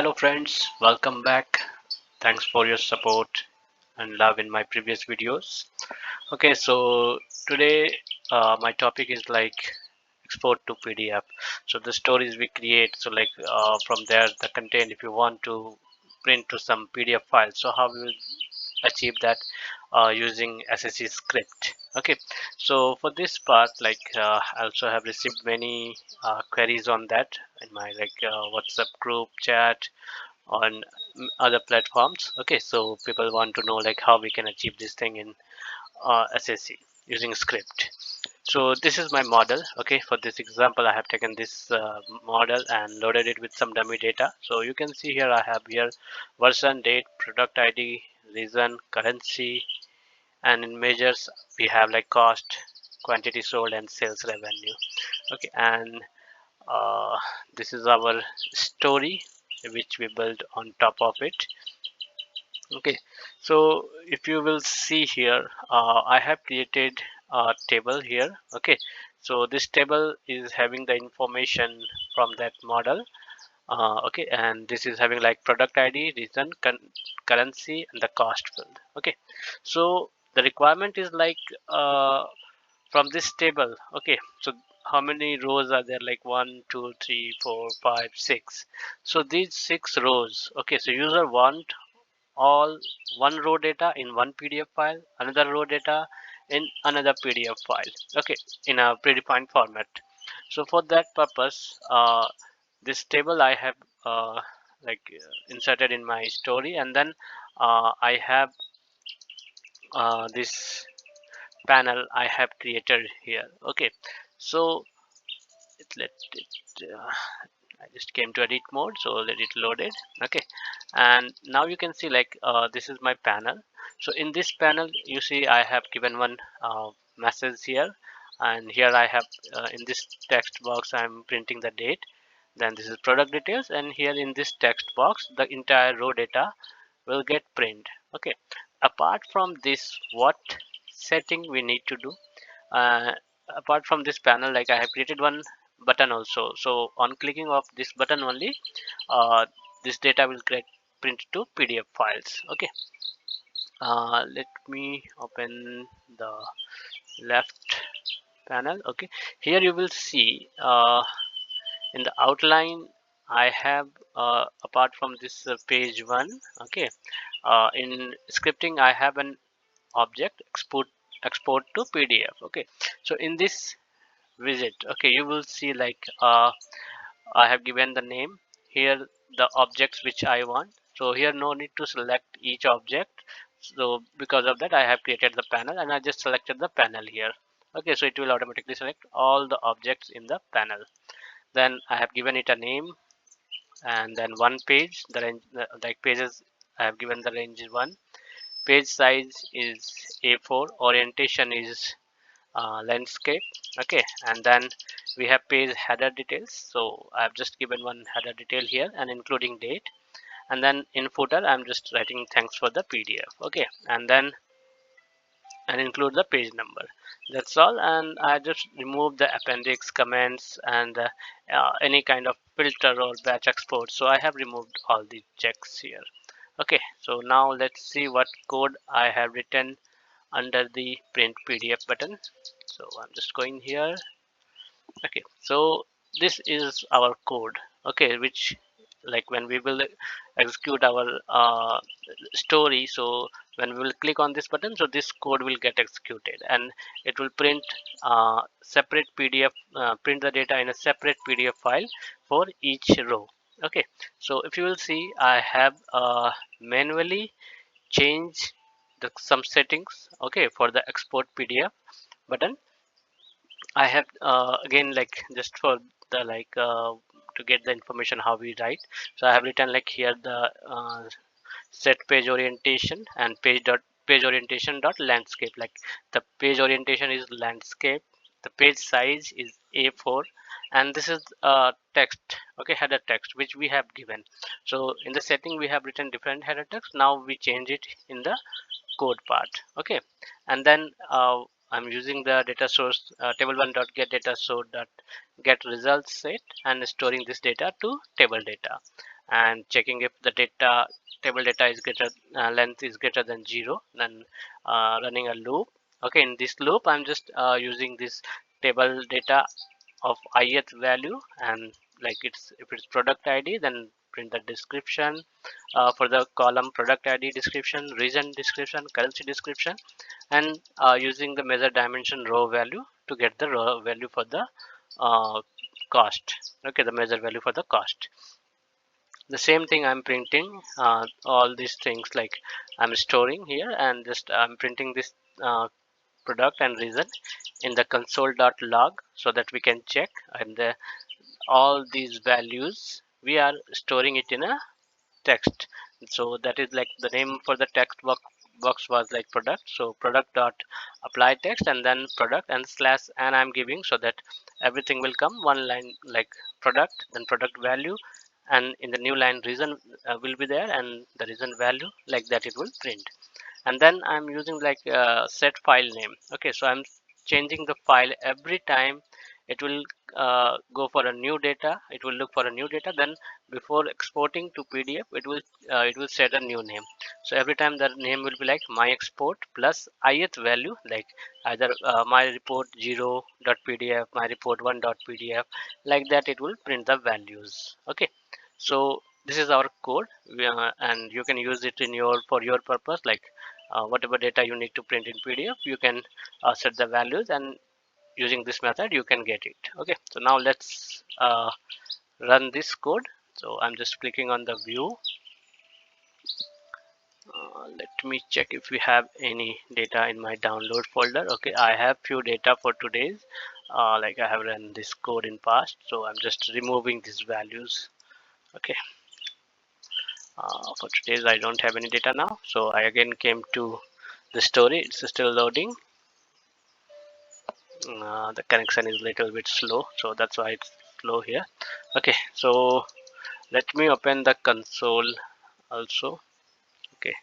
Hello friends, welcome back. Thanks for your support and love in my previous videos. Okay, so today my topic is like export to PDF. So the stories we create, so like from there the content, if you want to print to some PDF files, so how we will achieve that using SAC script. Okay, so for this part, like I also have received many queries on that in my WhatsApp group chat on other platforms. Okay, so people want to know like how we can achieve this thing in SAC using script. So this is my model. Okay, for this example I have taken this model and loaded it with some dummy data. So you can see here I have here version, date, product ID, region, currency, and in measures we have like cost, quantity sold, and sales revenue. Okay, and uh, this is our story which we build on top of it. Okay, so if you will see here, I have created a table here. Okay, so this table is having the information from that model. Okay, and this is having like product ID, region, currency, and the cost field. Okay, so the requirement is like from this table. Okay, so how many rows are there? Like 1 2 3 4 5 6. So these 6 rows. Okay, so user want all one row data in one PDF file, another row data in another PDF file. Okay, in a predefined format. So for that purpose, this table I have inserted in my story, and then I have this panel I have created here. Okay, so let it I just came to edit mode, so let it loaded. Okay, and now you can see like this is my panel. So in this panel you see I have given one message here, and here I have in this text box I'm printing the date. Then this is product details, and here in this text box the entire row data will get print. Okay, apart from this, what setting we need to do, uh, apart from this panel, like I have created one button also. So on clicking of this button only, uh, this data will get printed to PDF files. Okay, let me open the left panel. Okay, here you will see in the outline I have apart from this page one. Okay, in scripting I have an object export to PDF. Okay, so in this visit, okay, you will see like I have given the name here, the objects which I want. So here no need to select each object. So because of that I have created the panel, and I just selected the panel here. Okay, so it will automatically select all the objects in the panel. Then I have given it a name, and then one page, the range, like pages I have given the range is 1. Page size is A4. Orientation is landscape. Okay, and then we have page header details. So I have just given one header detail here and including date, and then in footer I'm just writing thanks for the PDF. Okay, and then and include the page number. That's all, and I just remove the appendix, comments, and any kind of filter or batch export. So I have removed all the checks here. Okay, so now let's see what code I have written under the print PDF button. So I'm just going here. Okay, so this is our code. Okay, which like when we will execute our story, so when we will click on this button, so this code will get executed, and it will print separate PDF, print the data in a separate PDF file for each row. Okay, so if you will see I have manually changed some settings, okay, for the export PDF button. I have again like just for the to get the information how we write. So I have written like here the set page orientation and page orientation dot landscape. Like the page orientation is landscape, the page size is A4, and this is text. Okay, header text which we have given. So in the setting we have written different header text. Now we change it in the code part. Okay, and then I'm using the data source table1.get data source dot get results set and storing this data to table data and checking if the data table data is greater length is greater than 0, then running a loop. Okay, in this loop I'm just using this table data of ith value, and like if it's product id, then print the description for the column product id description, region description, currency description, and using the measure dimension row value to get the row value for the uh, cost. Okay, the measure value for the cost. The same thing I'm printing all these things, like I'm storing here, and just I'm printing this product and reason in the console.log so that we can check, and all these values we are storing it in a text. So that is like the name for the text box was like product, so product dot apply text and then product and slash, and I'm giving so that everything will come one line, like product then product value, and in the new line reason will be there, and the reason value, like that it will print. And then I'm using like set file name. Okay, so I'm changing the file every time it will go for a new data, it will look for a new data, then before exporting to pdf it will set a new name. So every time the name will be like my export plus ith value, like either my report 0.pdf, my report 1.pdf, like that it will print the values. Okay, so this is our code, and you can use it in your for your purpose, like whatever data you need to print in pdf, you can set the values, and using this method you can get it. Okay, so now let's run this code. So I'm just clicking on the view. Let me check if we have any data in my download folder. Okay, I have few data for today's, like I have run this code in past, so I'm just removing these values. Okay, for today's I don't have any data now, so I again came to the story. It's still loading. The connection is a little bit slow, so that's why it's slow here. Okay, so let me open the console also. Okay,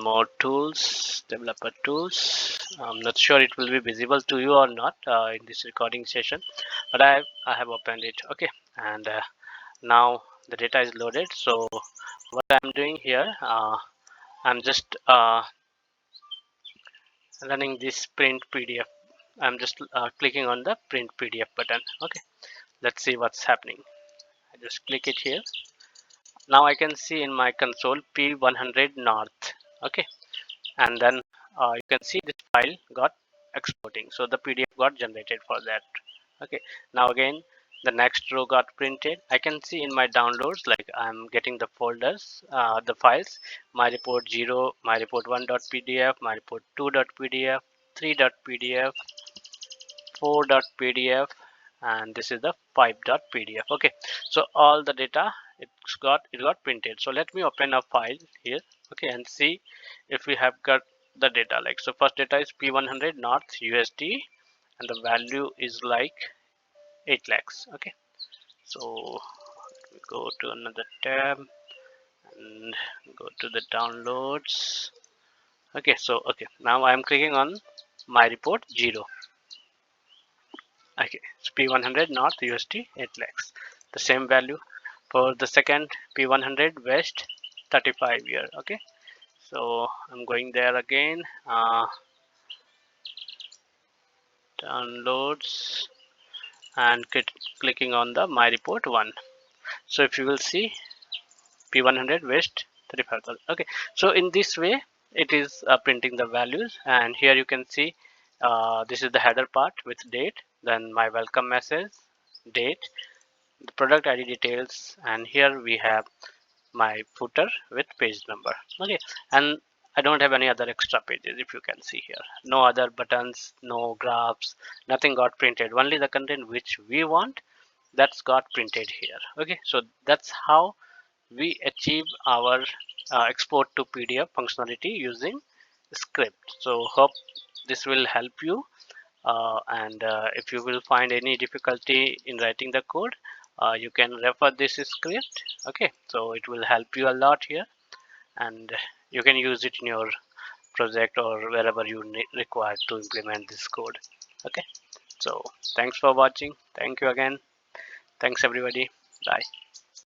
more tools, developer tools. I'm not sure it will be visible to you or not in this recording session, but I have opened it. Okay, and now the data is loaded. So what I'm doing here, I'm just running this print pdf. I'm just clicking on the print pdf button. Okay, let's see what's happening. I just click it here. Now I can see in my console p100 north. Okay, and then you can see this file got exporting, so the pdf got generated for that. Okay, now again the next row got printed. I can see in my downloads, like I'm getting the folders, the files, my report 0, my report 1.pdf, my report 2.pdf, 3.pdf, 4.pdf, and this is the 5.pdf. Okay, so all the data it got printed. So let me open a file here. Okay, and see if we have got the data. Like, so first data is p100 north usd, and the value is like 8 lakhs. Okay, so we go to another tab and go to the downloads. Okay, so okay, now I am clicking on my report 0. Okay, it's p100 north usd 8 lakhs, the same value for the second p100 west 35 year. Okay, so I'm going there again, downloads, and clicking on the my report 1. So if you will see p100 west 35,000. Okay, so in this way it is printing the values, and here you can see this is the header part with date, then my welcome message, date, the product id details, and here we have my footer with page number. Okay, and I don't have any other extra pages. If you can see here, no other buttons, no graphs, nothing got printed, only the content which we want, that's got printed here. Okay, so that's how we achieve our export to pdf functionality using script. So hope this will help you, and if you will find any difficulty in writing the code, you can refer this script. Okay, so it will help you a lot here, and you can use it in your project or wherever you require to implement this code. Okay, so thanks for watching. Thank you again. Thanks everybody. Bye.